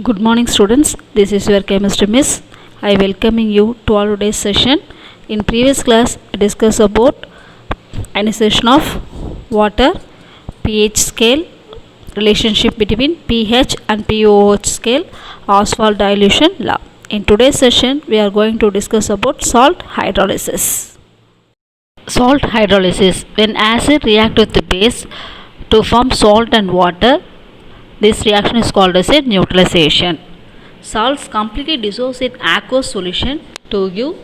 Good morning students, this is your chemistry miss. I welcoming you to our today's session. In previous class, I discussed about ionization of water, pH scale, relationship between pH and pOH scale, Ostwald dilution law. In today's session, we are going to discuss about salt hydrolysis. Salt hydrolysis. When acid react with the base to form salt and water, this reaction is called as a neutralization. Salts completely dissolve in aqueous solution to give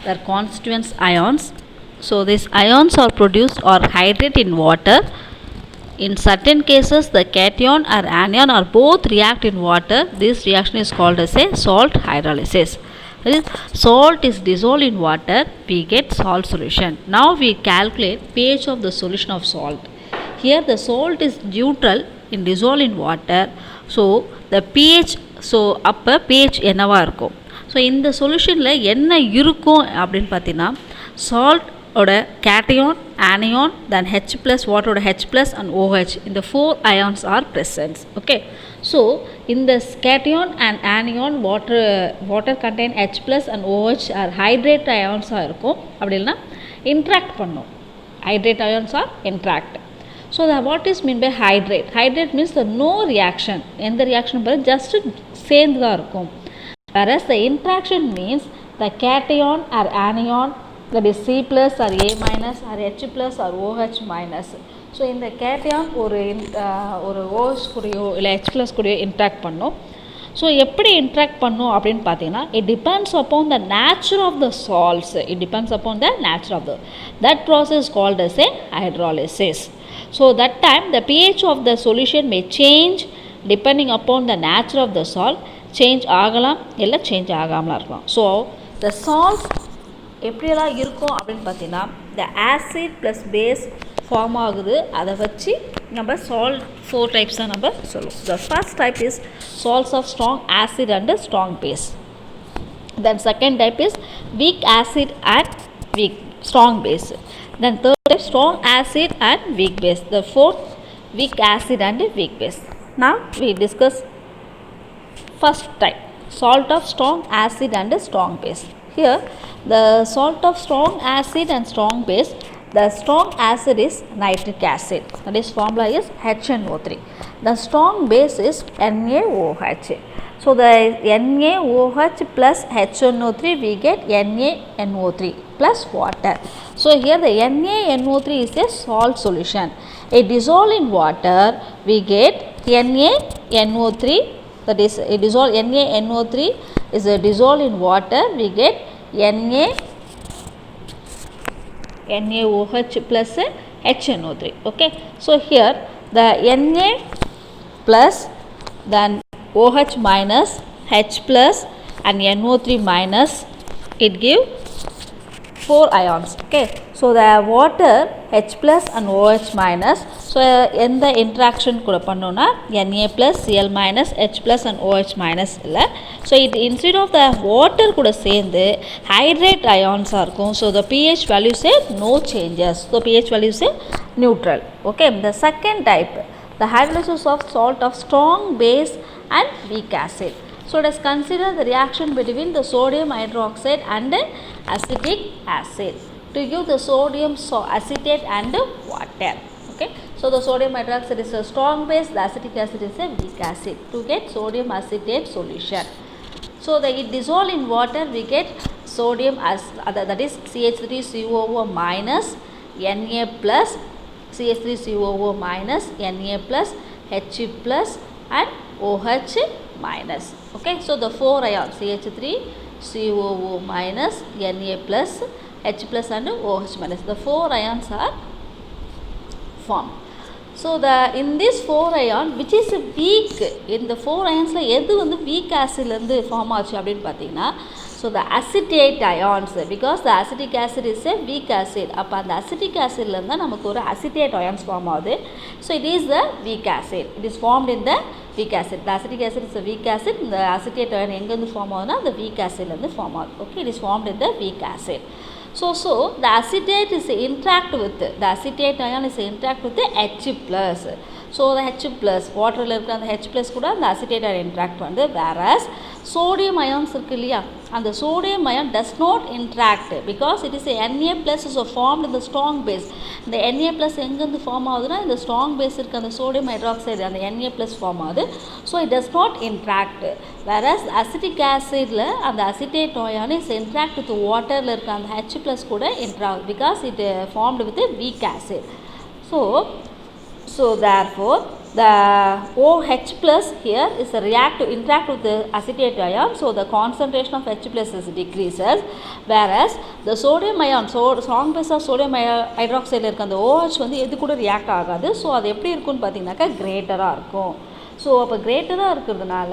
their constituent ions. So these ions are produced or hydrate in water. In certain cases, the cation or anion or both react in water. This reaction is called as a salt hydrolysis. Salt is dissolved in water, we get salt solution. Now we calculate pH of the solution of salt. Here the salt is neutral in dissolved in water. So the pH, so upper pH என்னவா இருக்கும். So இந்த சொல்யூஷனில் என்ன இருக்கும் அப்படின்னு பார்த்தீங்கன்னா salt ஓட cation anion then H plus வாட்டரோட H plus and OH இந்த 4 ions are present. Okay, so இந்த cation and anion water contain H plus and OH are hydrate அயான்ஸாக இருக்கும். அப்படி இல்லைன்னா இன்ட்ராக்ட் பண்ணும். Hydrate ions are interact. So what is mean by hydrate? Hydrate means the no reaction. எந்த reaction பாரு just சேர்ந்து தான் இருக்கும். Whereas the interaction means the cation or anion, that is C plus or A minus or H plus or OH minus. So இந்த cation ஒரு OH கூடயோ இல்லை H plus கூடயோ interact பண்ணும். ஸோ எப்படி இன்ட்ராக்ட் பண்ணும் அப்படின்னு பார்த்தீங்கன்னா it depends upon the nature of the salts. It depends upon the nature of the that process called as a hydrolysis. So that time the pH of the solution may change depending upon the nature of the salt. Change ஆகலாம் இல்லை change ஆகாமலாம் இருக்கலாம். So the salts எப்படியெல்லாம் இருக்கும் அப்படின்னு பார்த்தீங்கன்னா the acid plus base form ஆகுது. அதை வச்சு நம்ம சால்ட் 4 types தான் நம்ம சொல்லுவோம். The first type is salts of strong acid and strong base. Then second type is weak acid and weak strong base. Then third type strong acid and weak base. The fourth weak acid and weak base. Now we discuss first type, salt of strong acid and strong base. Here the salt of strong acid and strong base, the strong acid is nitric acid, that is formula is HNO3. The strong base is NaOH. So the NaOH plus HNO3 we get NaNO3 plus water. So here the NaNO3 is a salt solution. It dissolve in water we get NaNO3, that is it dissolve NaNO3 is a dissolve in water we get NaOH plus HNO3. Okay, so here the Na plus then OH minus H plus and NO3 minus, it give 4 ions. Okay, so the water H plus and OH minus, so எந்த interaction கூட பண்ணோம்னா Na plus Cl minus H plus and OH minus இல்லை. So it instead of the water கூட சேர்ந்து hydrate ions இருக்கும். So the pH value say no changes. So pH value say neutral. Okay, the second type, the hydrolysis of salt of strong base and weak acid. So let us consider the reaction between the sodium hydroxide and acetic acid to give the sodium acetate and water. Okay, so the sodium hydroxide is a strong base, the acetic acid is a weak acid. To get sodium acetate solution, so it dissolve in water we get sodium as that is CH3COO minus Na plus CH3COO minus Na plus H plus and OH minus. Okay, so the 4 ions CH3COO minus Na plus H plus and OH minus, the 4 ions are formed. So the in this 4 ion which is weak, in the 4 ions la எது வந்து weak acid ல இருந்து form ஆச்சு அப்படினு பாத்தீங்கன்னா so the acetate ions, because the acetic acid is a weak acid, அப்ப அந்த acetic acid ல இருந்தா நமக்கு ஒரு acetate ions ஃபார்ம் ஆகுது. So it is the weak acid, it is formed in the weak acid. The acetic acid is a weak acid, the acetate ion எங்க இருந்து form ஆகுதுனா the weak acid ல இருந்து ஃபார்ம் ஆகுது. Okay, it is formed in the weak acid. So the acetate is interact with the acetate ion is interact with the H plus. So the H plus water la irukra and H plus kuda and acetate interact பண்ணுது. Whereas sodium ions இருக்கு இல்லையா, அந்த sodium ion does not interact because it is a Na plus is formed in the strong base. இந்த Na plus எங்கிருந்து form ஆகுதுன்னா இந்த strong base இருக்க அந்த sodium hydroxide அந்த Na plus ஃபார்ம் ஆகுது. So it does not interact. Whereas acetic acid la அந்த acetate ion is interact with water la இருக்க அந்த H plus கூட interact because it formed with a weak acid. So therefore the OH plus here is a interact with the acetate ion, so the concentration of H plus is decreases, whereas the sodium ion, so strong base of sodium hydroxide இருக்க அந்த OH வந்து எது கூட react ஆகாது. So அது எப்படி இருக்குன்னு பார்த்தீங்கன்னாக்கா கிரேட்டராக இருக்கும். ஸோ அப்போ கிரேட்டராக இருக்கிறதுனால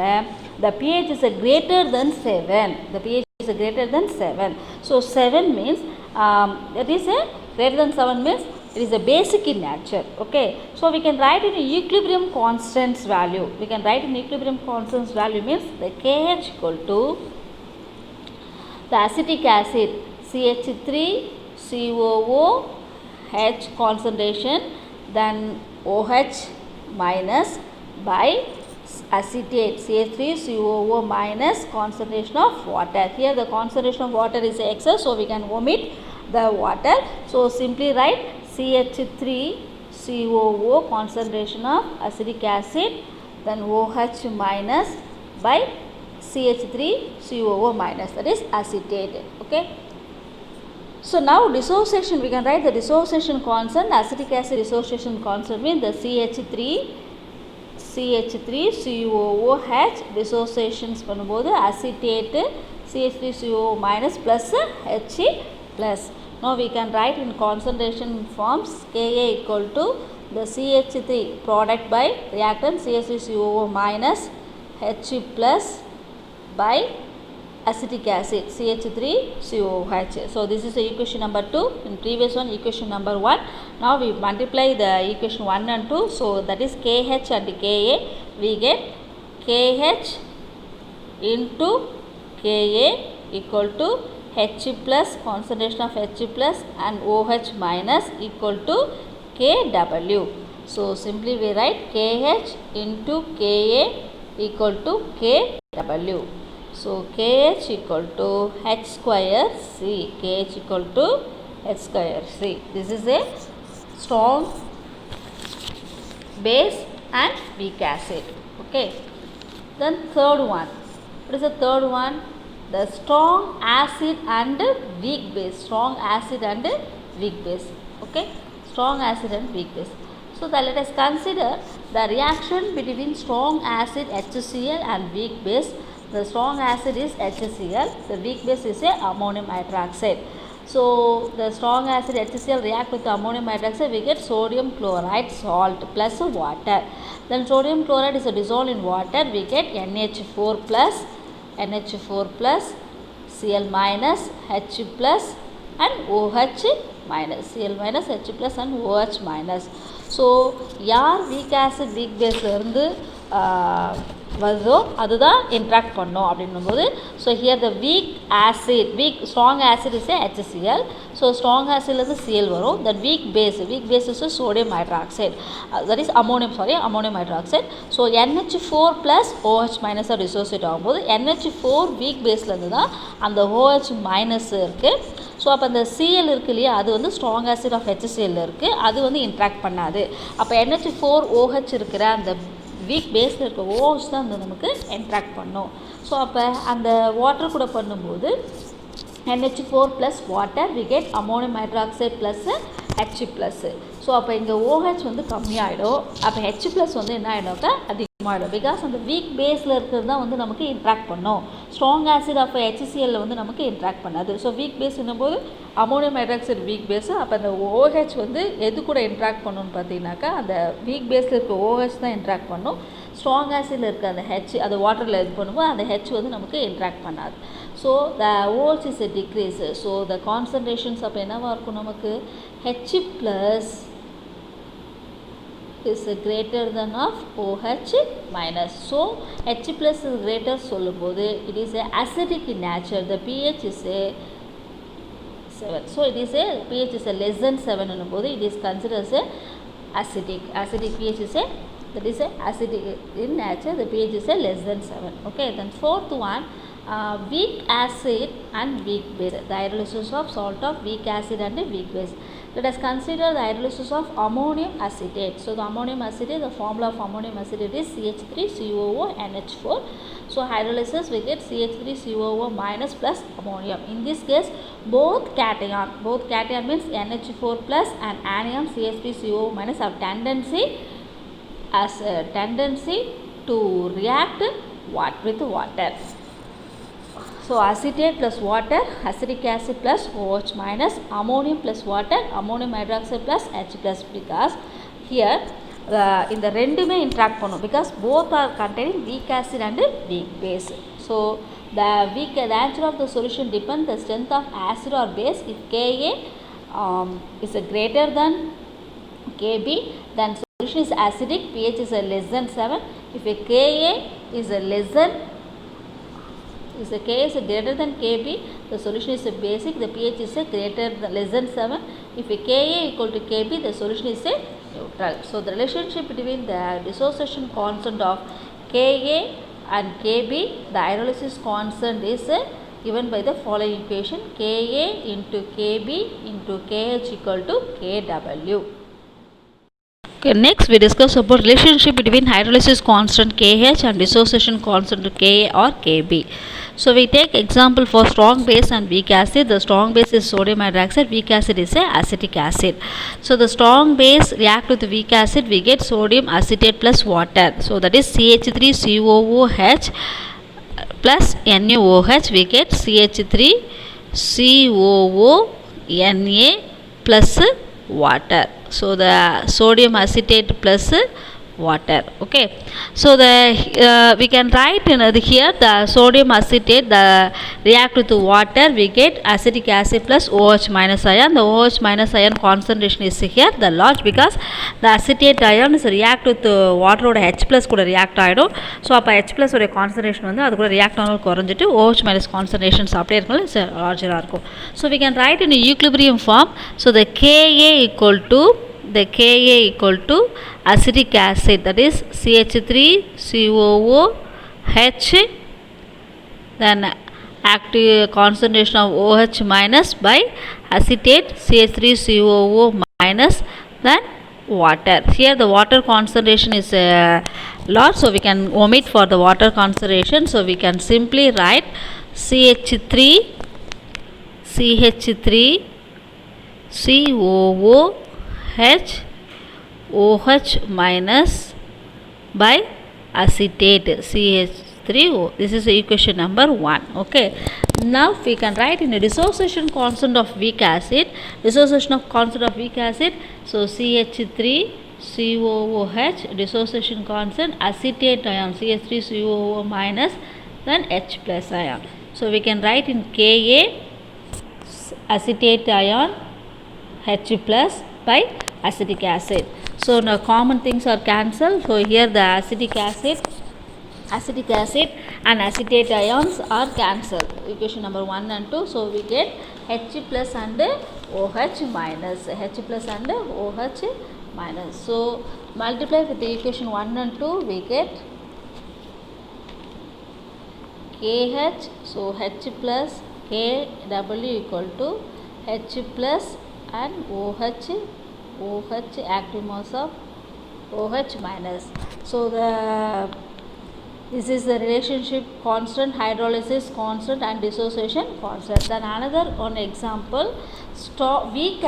the pH is a greater than 7. The pH is a greater than 7. So 7 means that is a greater than 7 means it is a basic in nature. Okay, so we can write in equilibrium constants value. We can write in equilibrium constants value means the KH equal to the acetic acid CH3COO H concentration, then OH minus by acetate CH3COO minus concentration of water. Here the concentration of water is excess, so we can omit the water. So simply write CH3COO concentration of acetic acid, then OH minus by CH3COO minus, that is acetate. Okay. So now dissociation, we can write the dissociation constant, acetic acid dissociation constant means the CH3COOH dissociations பண்ணும்போது acetate CH3COO minus plus H plus. Now we can write in concentration forms Ka equal to the CH3 product by reactant CH3COO minus H plus by acetic acid CH3COOH. So this is the equation number 2. In previous one equation number 1. Now we multiply the equation 1 and 2. So that is KH and Ka. We get KH into Ka equal to H plus concentration of H plus and OH minus equal to Kw. So simply we write KH into Ka equal to Kw. So KH equal to H square C. KH equal to H square C. This is a strong base and weak acid. Okay. Then third one. What is the third one? The strong acid and weak base. Strong acid and weak base. Okay. Strong acid and weak base. So let us consider the reaction between strong acid HCl and weak base. The strong acid is HCl. The weak base is a ammonium hydroxide. So the strong acid HCl react with ammonium hydroxide. We get sodium chloride salt plus water. Then sodium chloride is dissolved in water. We get NH4 plus Cl minus H plus and OH minus. Cl minus H plus and OH minus. So யார் weak acid weak base இருந்து வருதோ அதுதான் interact பண்ணோம் அப்படின்னும்போது, so here the strong acid is HCl. So strong ஆசிட்லேருந்து Cl வரும். That weak base is sodium hydroxide, that is ammonium hydroxide. So NH4 plus OH மைனஸாக dissociate ஆகும்போது NH4 வீக் பேஸ்லேருந்து தான் அந்த OH மைனஸ் இருக்குது. ஸோ அப்போ அந்த Cl இருக்குது இல்லையா, அது வந்து ஸ்ட்ராங் ஆசிட் ஆஃப் HCl இருக்குது, அது வந்து இன்ட்ராக்ட் பண்ணாது. அப்போ NH4OH இருக்கிற அந்த வீக் பேஸில் இருக்க OH தான் வந்து நமக்கு இன்ட்ராக்ட் பண்ணும். ஸோ அப்போ அந்த வாட்டர் கூட பண்ணும்போது NH4 plus water we get ammonium hydroxide plus H plus. So அப்போ இங்கே OH வந்து கம்மியாகிடும், அப்போ H ப்ளஸ் வந்து என்ன ஆகிடும்க்கா அதிகமாகிடும். பிகாஸ் அந்த வீக் பேஸில் இருக்கிறது தான் வந்து நமக்கு இன்ட்ராக்ட் பண்ணும். ஸ்ட்ராங் ஆசிட் ஆஃப் HCl வந்து நமக்கு இன்ட்ராக்ட் பண்ணாது. ஸோ வீக் பேஸ் என்னும்போது அமோனியம் ஹைட்ராக்சைடு வீக் பேஸு, அப்போ அந்த OH வந்து எது கூட இன்ட்ராக்ட் பண்ணணும்னு பார்த்தீங்கன்னாக்கா அந்த வீக் பேஸில் இருக்க OH தான் இன்ட்ராக்ட் பண்ணும். ஸ்ட்ராங் ஆசிடில் இருக்க அந்த H அது வாட்டரில் இது பண்ணும்போது அந்த H வந்து நமக்கு இன்ட்ராக்ட் பண்ணாது. So the OH is a decrease. So the concentrations அப்போ என்னவாக இருக்கும் நமக்கு H plus is greater than of OH minus. So H plus is greater சொல்லும்போது it is a acidic in nature. The pH is a 7. So it is a pH is a less than 7 என்னும்போது it is considered as a acidic pH is a that is a acidic in nature, the pH is a less than 7. Okay, then fourth one, weak acid and weak base, the hydrolysis of salt of weak acid and weak base. Let us consider the hydrolysis of ammonium acetate. So the ammonium acetate, the formula of ammonium acetate is CH3COO NH4. So hydrolysis we get CH3COO minus plus ammonium. In this case, both cation means NH4 plus and anion CH3COO minus have tendency to react with water. So acetate plus water, acetic acid plus OH minus, ammonium plus water, ammonium hydroxide plus H plus, because here in the ரெண்டுமே interact பண்ணும், because both are containing weak acid and weak base. So the nature of the solution depends the strength of acid or base. If Ka is greater than Kb, then solution is acidic, pH is less than 7. If a Ka is K is greater than Kb, the solution is basic, the pH is less than 7. If a Ka equal to Kb, the solution is neutral. So the relationship between the dissociation constant of Ka and Kb, the hydrolysis constant is given by the following equation: Ka into Kb into Kh equal to Kw. Okay, next we discuss about relationship between hydrolysis constant Kh and dissociation constant Ka or Kb. So we take example for strong base and weak acid. The strong base is sodium hydroxide, weak acid is acetic acid. So the strong base react with weak acid, we get sodium acetate plus water. So that is CH3COOH plus NaOH, we get CH3COONa plus water. So the sodium acetate plus water. Okay, so the we can write here the sodium acetate, the react with water, we get acetic acid plus OH minus ion. The OH minus ion concentration is here the large, because the acetate ion is react with water oda H plus கூட react ஆயிடும். So அப்போ H plus உடைய concentration வந்து அது கூட react ஆனாலும் குறைஞ்சிட்டு OH minus concentrations அப்படியே இருக்கணும், larger இருக்கும். So we can write in a equilibrium form. So the Ka equal to acetic acid, that is CH3COOH, then active concentration of OH minus by acetate CH3COO minus, then water. Here the water concentration is large, so we can omit for the water concentration. So we can simply write CH3COOH minus by acetate CH3O. This is equation number 1. Okay, now we can write in a dissociation constant of weak acid. Dissociation of constant of weak acid, so CH3COOH, dissociation constant, acetate ion CH3COO minus, then H plus ion. So we can write in Ka acetate ion H plus by acetic acid. So now common things are cancelled. So here the acetic acid and acetate ions are cancelled. Equation number 1 and 2. So we get H plus and OH minus. H plus and OH minus. So multiply with the equation 1 and 2, we get KH. So H plus KW equal to H plus and OH active mass of OH minus. So this is the relationship constant, hydrolysis constant and dissociation constant. Then another one example, weak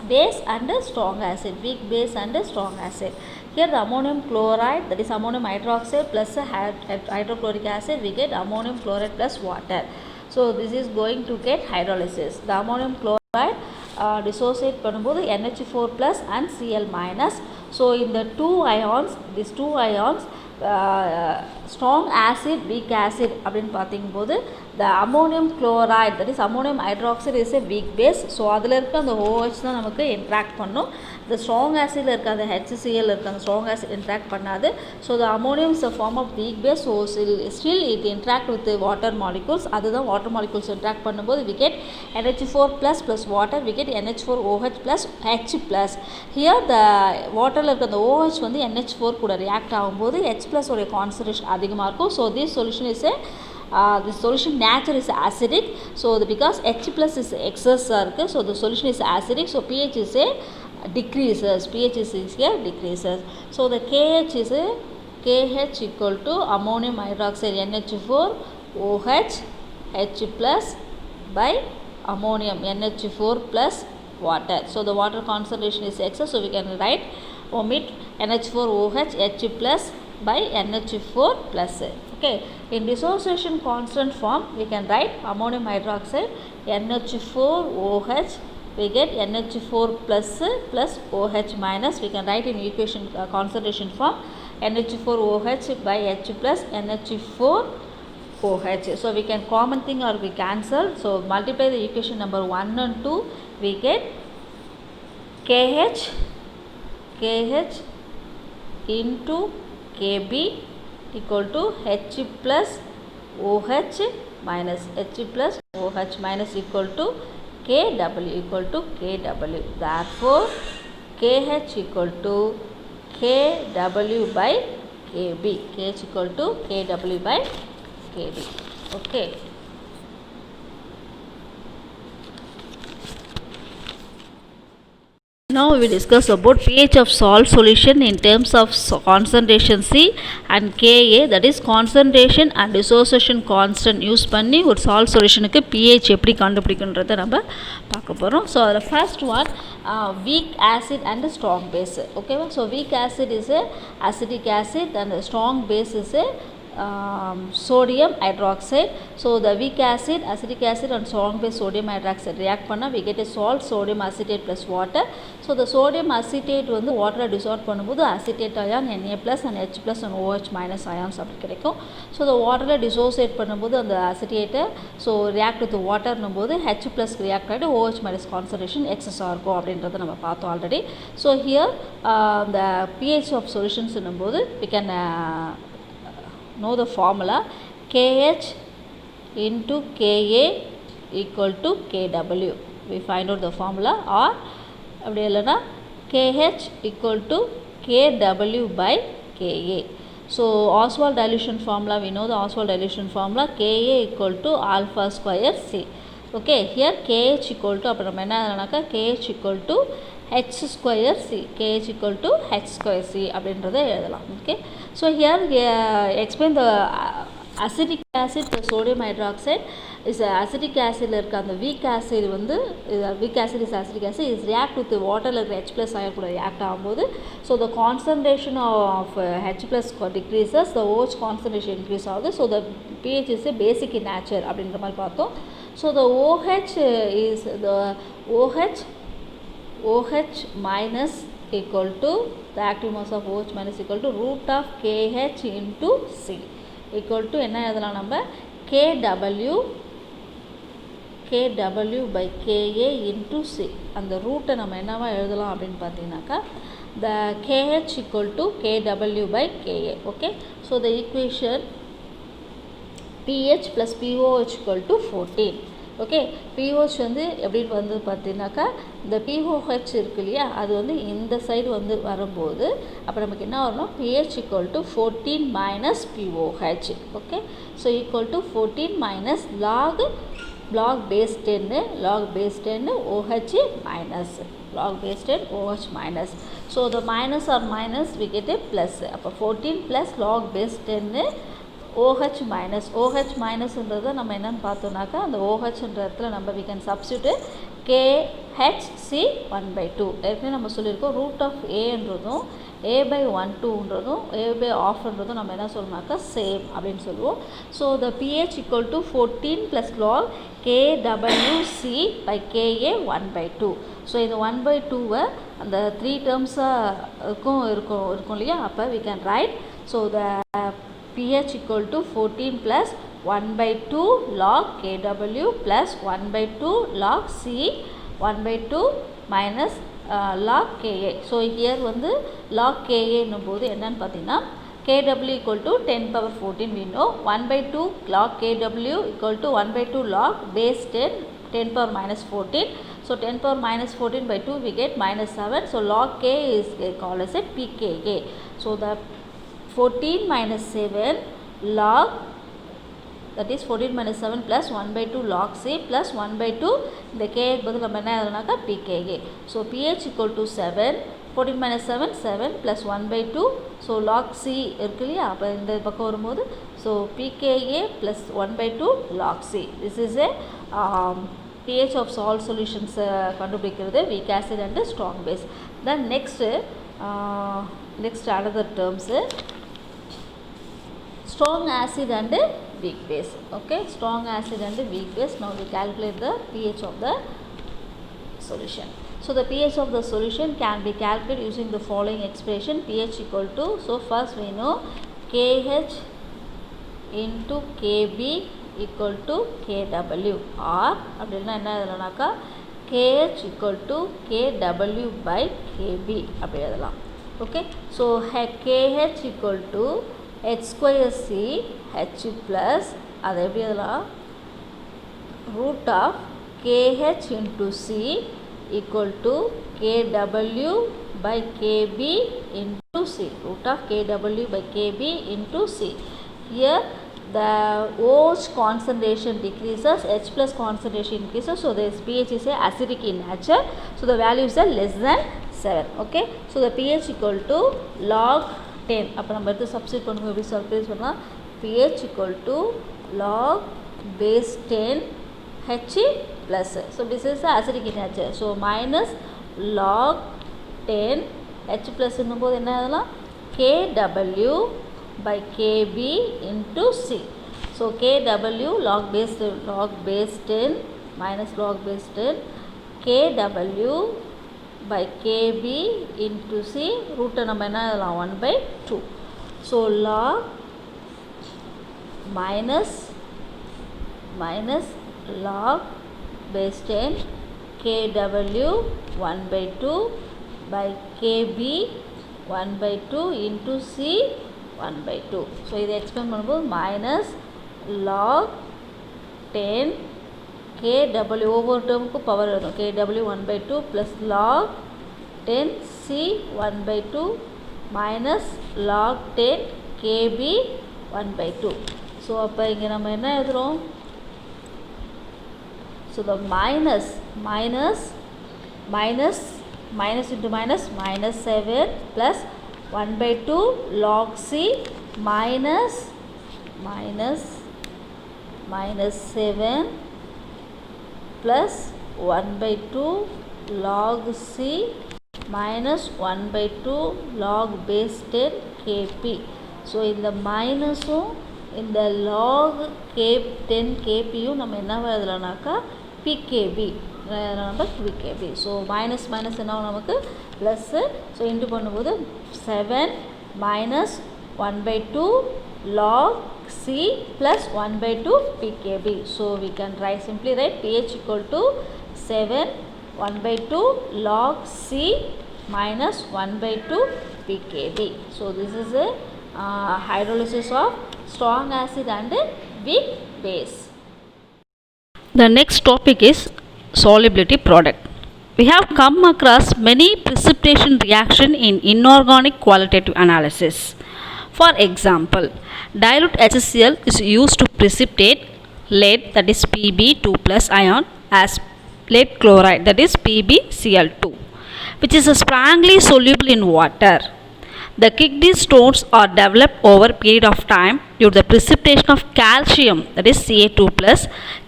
base and strong acid. Weak base and strong acid. Here the ammonium chloride, that is ammonium hydroxide plus hydrochloric acid, we get ammonium chloride plus water. So this is going to get hydrolysis. The ammonium chloride dissociate பண்ணும்போது NH4 plus and Cl minus. So in the these two ions strong acid, weak acid அப்படின்னு பார்த்திங்கும்போது the ammonium chloride, that is ammonium hydroxide, is a weak base. So அதில் இருக்க அந்த OH தான் நமக்கு interact பண்ணும். The strong acid இருக்க அந்த HCl இருக்க அந்த strong acid interact பண்ணாது. So the ammonium is a form of weak base, so still it interact with the water molecules. அதுதான் water molecules interact பண்ணும்போது we get NH4 plus water, we get NH4OH plus H plus. Here the waterல இருக்க அந்த OH வந்து NH4 கூட react ஆகும்போது H plus உடைய concentration அதிகமாக இருக்கும். So this solution is a the solution nature is acidic. So because H plus is excess இருக்குது, so the solution is acidic, so pH is a decreases, pH is here decreases. So the KH is a KH equal to ammonium hydroxide NH4 OH H plus by ammonium NH4 plus water. So the water concentration is excess, so we can write omit NH4 OH H plus by NH4 plus. Okay, in dissociation constant form we can write ammonium hydroxide NH4 OH, we get NH4 plus OH minus, we can write in equation concentration form NH4 OH by H plus NH4 OH. So we can common thing or we cancel, so multiply the equation number 1 and 2, we get KH into KB equal to H plus OH minus H plus OH minus equal to KW equal to KW. Therefore KH equal to KW by KB, KH equal to KW by KB. Okay. Now we discuss about pH of salt solution in terms of concentration C and Ka, that is concentration and dissociation constant use பண்ணி ஒரு salt solutionக்கு pH எப்படி கண்டுபிடிக்குன்றதை நம்ம பார்க்க போகிறோம். So the first one weak acid and strong base. Okay, so weak acid is a acidic acid and strong base is a sodium hydroxide. So the weak acid, acidic acid and strong base sodium hydroxide react பண்ணா we get a salt sodium acetate plus water. So the sodium acetate வந்து water dissolve பண்ணும்போது acetate ion Na plus and H plus and OH minus ions அப்படி கிடைக்கும். So the water dissociate பண்ணும்போது அந்த acetate so react with the water போது H plus react ஆகிட்டு OH minus concentration excess இருக்கும் அப்படின்றத நம்ம பார்த்தோம் already. So here the pH of solutions போது we can know the formula KH into Ka equal to Kw. We find out the formula, or அப்படி இல்லைனா KH equal to Kw by Ka. So Oswald dilution formula, we know the Oswald dilution formula Ka equal to alpha square C. Okay, here KH equal to அப்போ நம்ம என்ன ஆனாக்கா KH equal to H square C, KH equal to H square C அப்படின்றத எழுதலாம். Okay, so here explain the acidic acid plus sodium hydroxide is acidic acid இருக்க அந்த weak acid வந்து weak acid is acidic acid is react with the water like H plus ion கூட react ஆகும்போது so the concentration of H plus decreases, the OH concentration increase ஆகுது, so the pH is a basic in nature அப்படின்ற மாதிரி பார்த்தோம். So the OH is the OH minus equal to the active mass of OH minus equal to root of KH into C equal to என்ன எழுதலாம் நம்ம KW by Ka into C. அந்த ரூட்டை நம்ம என்னவா எழுதலாம் அப்படின்னு பார்த்தீங்கன்னாக்கா the KH equal to KW by Ka. Okay, so the equation pH plus POH equal to 14. Okay, pOH வந்து எப்படி வந்து பார்த்தீங்கன்னாக்கா இந்த பிஓஹெச் இருக்கு இல்லையா, அது வந்து இந்த சைடு வந்து வரும்போது அப்போ நமக்கு என்ன வரணும் pH equal to 14 minus pOH. Okay, so equal to 14 minus log base 10 OH minus log base 10 OH minus. So the minus or minus we get a plus. அப்போ 14 plus log base 10 OH minus. OH minus என்றதை நம்ம என்னன்னு பார்த்தோம்னாக்கா அந்த OH என்ற இடத்துல நம்ம we can substitute KHC 1/2. ஏற்கனவே நம்ம சொல்லியிருக்கோம் ரூட் ஆஃப் ஏன்றதும் A/1/2ன்றதும் A/halfன்றதும் நம்ம என்ன சொல்லணும்னாக்கா சேம் அப்படின்னு சொல்லுவோம். So the pH equal to 14 plus log KWC by Ka 1/2. So இது 1/2வை அந்த 3 டேர்ம்ஸாக இருக்கும் இல்லையா, அப்போ we can write. So the pH equal to 14 plus 1 by 2 log Kw plus 1 by 2 log C 1 by 2 minus log Ka. So here வந்து log Ka என்னும்போது என்னன்னு பார்த்தீங்கன்னா Kw equal to 10 power 14 we know. 1 by 2 log Kw equal to 1 by 2 log base 10 power minus 14. So 10 power minus 14 by 2 we get minus 7. So log K is called as a pKa. So the 14 minus 7 log, that is 14 minus 7 plus 1 by 2 log C plus 1 by 2 the K பதில் நம்ம என்ன எழுதணும்னாக்கா pKa. So pH equal to 7, 14 minus 7 7 plus 1 by 2. So log C இருக்கு இல்லையா, அப்போ இந்த பக்கம் வரும்போது so pKa plus 1 by 2 log C. This is a pH of salt solutions கண்டுபிடிக்கிறது weak acid and strong base. Then next another terms strong acid and weak base. Okay, strong acid and weak base. Now we calculate the pH of the solution. So the pH of the solution can be calculated using the following expression. pH equal to, so first we know KH into KB equal to KW, or அப்படின்னா என்ன எழுதலாம்னாக்கா KH equal to KW by KB அப்படி எழுதலாம். Okay, so KH equal to H square C H plus அது எப்படி எழுதலாம் root of KH into C equal to KW by KB into C, root of KW by KB into C. Here the OH concentration decreases, H plus concentration increases, so this pH is acidic in nature, so the value is less than 7. Okay, so the pH equal to log 10. அப்போ நம்ம எடுத்து substitute பண்ணுவோம், எப்படி substitute பண்ணலாம், pH equal to log base 10 H plus, so this is acidic in nature, so minus log 10 H plus என்னும்போது என்ன ஆகலாம் KW by KB into C. So KW log base 10 minus log base 10 KW by KB into C, root நம்ம என்ன ஆகலாம் 1 by 2. So log minus log base 10 KW 1 by 2 by KB 1 by 2 into C 1 by 2. So இதை expand பண்ணும்போது minus log 10 KW ஒவ்வொரு டேர்முக்கு power எழுதும், KW 1 by 2 plus log 10 C 1 by 2 minus log 10 KB 1 by 2. So அப்போ இங்கே நம்ம என்ன எழுதுகிறோம், so the minus into minus 7 plus 1 by 2 log C minus 7 plus 1 by 2 log C minus 1 by 2 log base 10 Kp. So இந்த மைனஸும் இந்த log K10 Kpயும் நம்ம என்ன எழுதலாம்னாக்கா pKb, நம்ம pKb. ஸோ மைனஸ் என்ன நமக்கு ப்ளஸ்ஸு, ஸோ இன்ட்டு பண்ணும்போது 7 minus 1 by 2 log C plus 1 by 2 pKb. So we can simply write pH equal to 7 1 by 2 log C minus 1 by 2 pKb. So this is a hydrolysis of strong acid and weak base. The next topic is solubility product. We have come across many precipitation reaction in inorganic qualitative analysis. For example, dilute HCl is used to precipitate lead, that is Pb2 plus ion, as lead chloride, that is PbCl2, which is strongly soluble in water. The kidney stones are developed over a period of time due to the precipitation of calcium, that is Ca2 plus,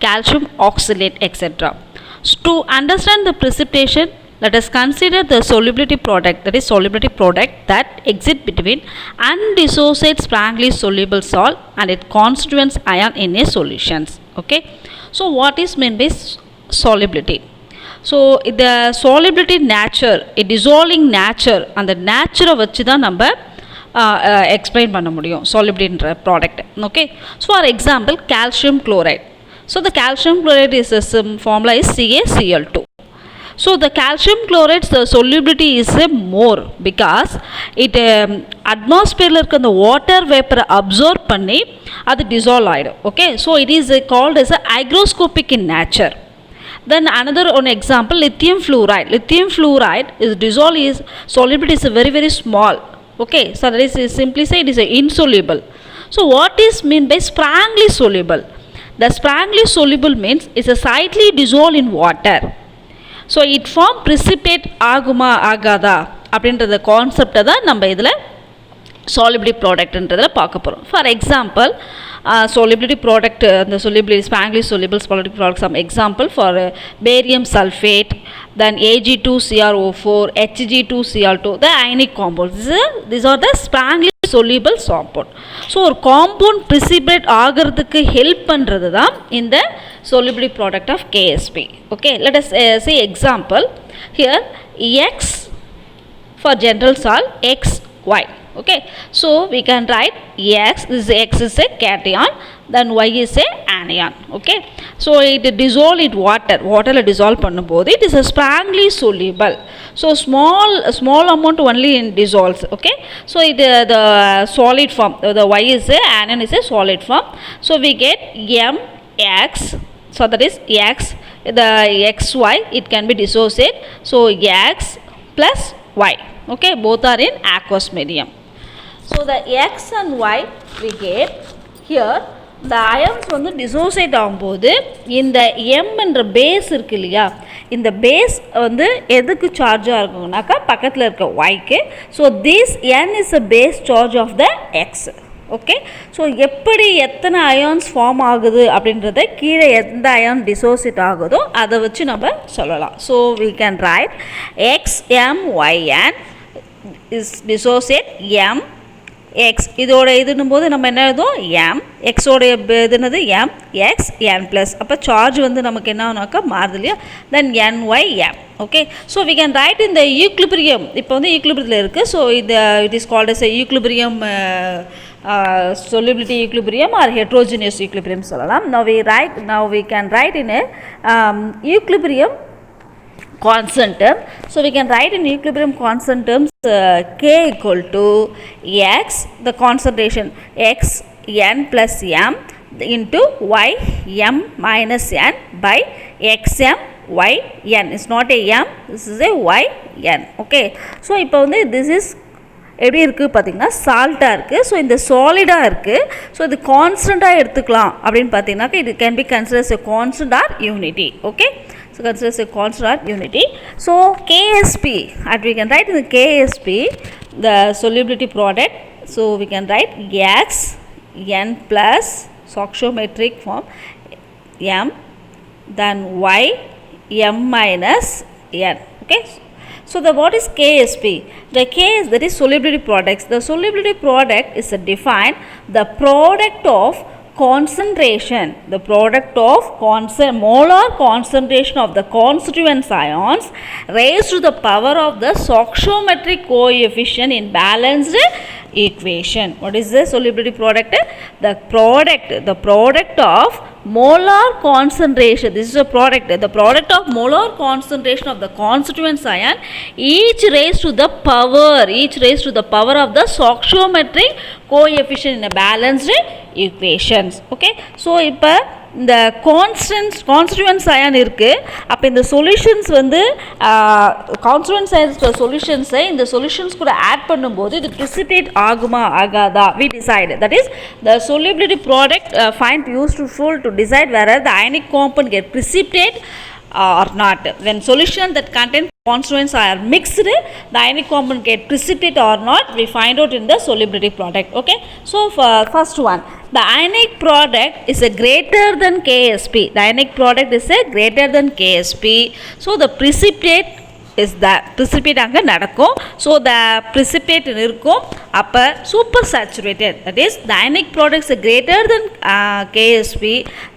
calcium oxalate, etc. So to understand the precipitation, let us consider the solubility product, that is solubility product that exit between undissociated strongly soluble salt and its constituents ion in a solutions. Okay, so what is meant by solubility? So the solubility nature, a dissolving nature, அந்த நேச்சரை வச்சு தான் நம்ம explain பண்ண முடியும் solubility product. Okay, so for example calcium chloride. So the calcium chloride is formula is CaCl2. So the calcium chloride the solubility is more because it atmosphere la irukka the water vapor absorb panni adu dissolve ஆயிடும். Okay, so it is called as a hygroscopic in nature. Then another one example, lithium fluoride. Lithium fluoride is dissolved is solubility is very very small. Okay, so that is simply say it is insoluble. So what is mean by strongly soluble? The strongly soluble means is a slightly dissolved in water. So it form precipitate ஆகுமா ஆகாதா அப்படின்றத கான்செப்டை தான் நம்ம இதில் solubility ப்ராடக்ட்ன்றதில் பார்க்க போகிறோம். For example solubility product the solubility strongly soluble solubility product some example for barium sulfate, then Ag2CrO4, Hg2Cl2, the ionic compounds. These are the strongly soluble compound. So ஒரு compound precipitate ஆகிறதுக்கு help பண்ணுறது தான் இந்த solubility product of KSP. Okay, let us see example here. X for general salt, X, Y. Okay, so we can write X, this X is a cation, then Y is a anion. Okay, so it dissolve in water, water la dissolve பண்ணும்போது it is a strongly soluble, so small amount only in dissolves. Okay, so it the solid form, the Y is a anion is a solid form, so we get Mx, so that is X, the XY it can be dissociated, so X plus Y. Okay, both are in aqueous medium. So the X and Y we get here, the ions வந்து dissociate ஆகும்போது இந்த M என்ற base இருக்கு இல்லையா, இந்த base வந்து எதுக்கு சார்ஜாக இருக்குங்கனாக்கா பக்கத்தில் இருக்க Yக்கு. So this N is a base charge of the X. Okay, so எப்படி எத்தனை அயான்ஸ் ஃபார்ம் ஆகுது அப்படின்றத கீழே எந்த அயான் டிசோசியேட் ஆகுதோ அதை வச்சு நம்ம சொல்லலாம். So we can write XMYN is dissociate M X, இதோட இதுன்னும் போது நம்ம என்ன எழுதும் M, எக்ஸோடைய இதுனது M, X, N ப்ளஸ், அப்போ சார்ஜ் வந்து நமக்கு என்ன ஆகுனாக்கா மாறுது இல்லையா, then NYM. Okay, so we can write இந்த ஈக்லிபிரியம், இப்போ வந்து ஈக்லிபிரியத்தில் இருக்குது. ஸோ இது it is called as equilibrium solubility equilibrium or heterogeneous equilibrium சொல்லலாம். Now we can write in a equilibrium constant term. So we can write in equilibrium constant terms K equal to X, the concentration X N plus M into Y M minus N by X M Y N. It's not a M, this is a Y N. Okay, so இப்போ வந்து this is எப்படி இருக்குது பார்த்திங்கன்னா சால்ட்டாக இருக்குது. So இந்த சாலிடாக இருக்குது. ஸோ இது கான்ஸ்டண்ட்டாக எடுத்துக்கலாம் அப்படின்னு பார்த்தீங்கன்னாக்கா இது can be considers a constant or unity. Okay, so considers a constant or unity. So KSP, and we can write in the KSP the solubility product. So we can write X N plus stoichiometric form M, then Y M minus N. Okay, so the what is KSP? The K is, that is solubility products. The solubility product is defined the product of concentration, the product of molar concentration of the constituent ions raised to the power of the stoichiometric coefficient in balanced equation. What is the solubility product? The product of molar concentration, this is a product, the product of molar concentration of the constituent ion each raised to the power of the stoichiometric coefficient in a balanced equations. Okay, so இப்போ இந்த constituent ion இருக்குது. அப்போ இந்த solutions வந்து constituent ion சொல்யூஷன்ஸை இந்த solutions கூட add பண்ணும்போது இது precipitate ஆகுமா ஆகாதா we decide, that is the solubility product find useful to decide whether the ionic compound get precipitate or not. When solution that contain constituents are mixed, the ionic compound get precipitate or not, we find out in the solubility product. Okay, so for first one, the ionic product is a greater than KSP. The ionic product is a greater than KSP. So the precipitate is the precipitate அங்கே நடக்கும். So the precipitate இருக்கும். அப்போ super saturated, that is the ionic products are greater than KSP,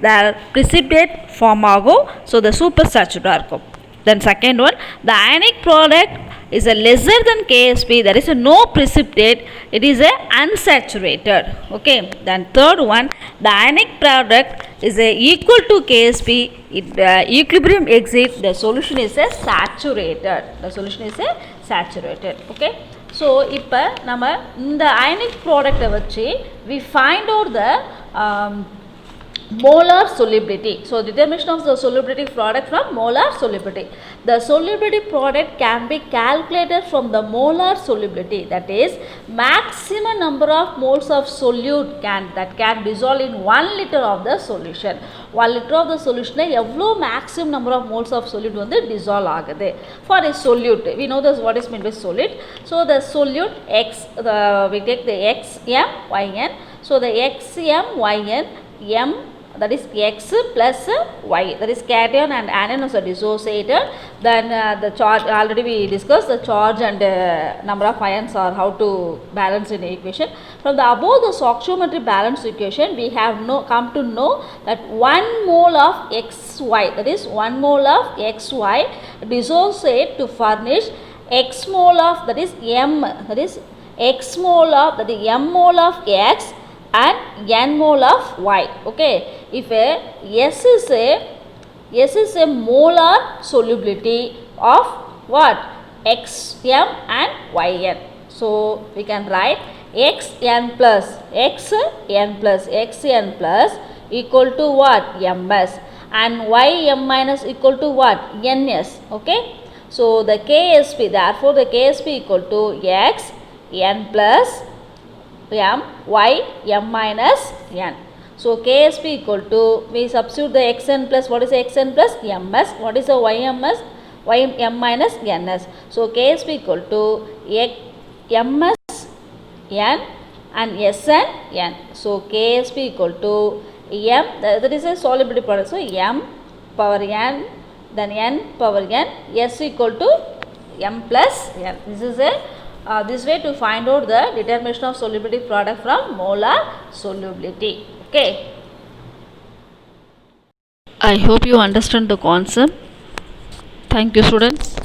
the precipitate form ஆகும். So the super saturated இருக்கும். Then second one, the ionic product is a lesser than Ksp, there is a no precipitate, it is a unsaturated. Okay, then third one, the ionic product is a equal to Ksp, it equilibrium exit, the solution is a saturated, the solution is a saturated. Okay, so இப்போ நம்ம இந்த ionic product வச்சு we find out the molar solubility. So determination of the solubility product from molar solubility. The solubility product can be calculated from the molar solubility, that is maximum number of moles of solute that can dissolve in 1 liter of the solution. 1 liter of the solution எவ்வளோ maximum number of moles of solute வந்து dissolve ஆகுது. For a solute, we know this what is meant by solute. So the solute X, we take the XM YN. So the XM YN M, that is X plus Y, that is cation and anion is dissociated. Then the charge, already we discussed the charge and number of ions or how to balance in the equation. From the above the stoichiometry balance equation, we have come to know that 1 mole of XY, that is 1 mole of XY dissociate to furnish X mole of, that is M, that is X mole of, that is M mole of X and N mole of Y. Okay, if S is a molar solubility of what? Xm and Yn. So we can write Xn plus Xn plus equal to what? Ms, and Ym minus equal to what? Ns. Okay, so the Ksp, therefore the Ksp equal to X n plus M Y M minus N. So Ksp equal to, we substitute the Xn plus, what is Xn plus? Ms. What is the Yms? Ym minus Ns. So Ksp equal to Ms N and Sn N. So Ksp equal to M, that is a solubility product. So M power N, then N power N, S equal to M plus N. This is a this way to find out the determination of solubility product from molar solubility. Okay, I hope you understand the concept. Thank you, students.